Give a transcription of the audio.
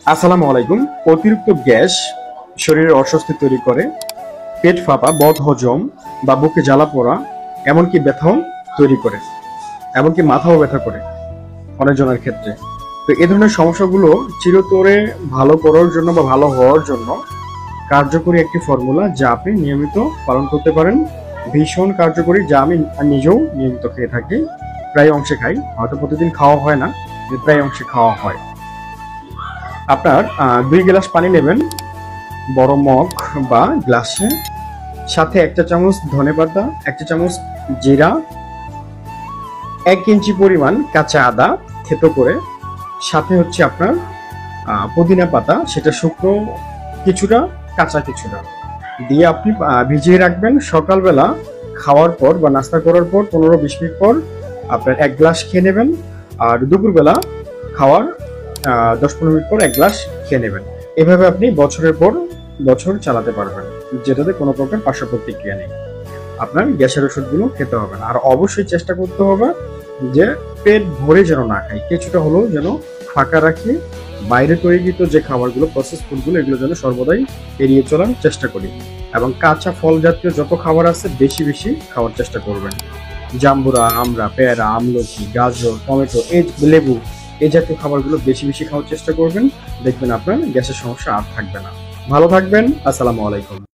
আসসালামু আলাইকুম। অতিরিক্ত গ্যাস শরীরের অস্বস্তি তৈরি করে, পেট ফাঁপা, বদহজম বা বুকে জ্বালা পোড়া, এমনকি ব্যথাও তৈরি করে, এমনকি মাথাও ব্যথা করে অনেকজনের ক্ষেত্রে। তো এই ধরনের সমস্যাগুলো চিরতরে ভালো করার জন্য বা ভালো হওয়ার জন্য কার্যকরী একটি ফর্মুলা যা আপনি নিয়মিত পালন করতে পারেন। ভীষণ কার্যকরী, যা আমি নিজেও নিয়মিত খেয়ে থাকি, প্রায় অংশে খাই। হয়তো প্রতিদিন খাওয়া হয় না, কিন্তু প্রায় অংশে খাওয়া হয়। আপনার 2 গ্লাস পানি নেবেন বড় মগ বা গ্লাসে, সাথে 1 চা চামচ ধনেপাতা, 1 চা চামচ জিরা, 1 ইঞ্চি পরিমাণ কাঁচা আদা থেতো করে, সাথে হচ্ছে আপনার পুদিনা পাতা, সেটা শুকনো কিছুটা, কাঁচা কিছুটা দিয়ে আপনি ভিজিয়ে রাখবেন। সকালবেলা খাওয়ার পর বা নাস্তা করার পর 15-20 মিনিট পর আপনার 1 গ্লাস খেয়ে নেবেন। আর দুপুরবেলা খাওয়ার 10-15 মিনিট পর 1 গ্লাস খেয়ে নেবেন। এভাবে আপনি বছরের পর বছর চালাতে পারবেন, যেটাতে কোনো প্রকার পার্শ্ব প্রতিক্রিয়া নেই। আপনার গ্যাসের ওষুধগুলো খেতে হবে না। আর অবশ্যই চেষ্টা করতে হবে যে পেট ভরে যেন না খাই, কিছুটা হলেও যেন ফাঁকা রাখি। বাইরে তৈরিকৃত যে খাবারগুলো, প্রসেস ফুডগুলো, এগুলো যেন সর্বদাই এড়িয়ে চলার চেষ্টা করি। এবং কাঁচা ফল জাতীয় যত খাবার আছে বেশি বেশি খাওয়ার চেষ্টা করবেন। জাম্বুরা, আমড়া, পেয়ারা, আমলকি, গাজর, টমেটো, লেবু, এই জাতীয় খাবারগুলো বেশি বেশি খাওয়ার চেষ্টা করবেন। দেখবেন আপনার গ্যাসের সমস্যা আর থাকবে না। ভালো থাকবেন। আসসালামু আলাইকুম।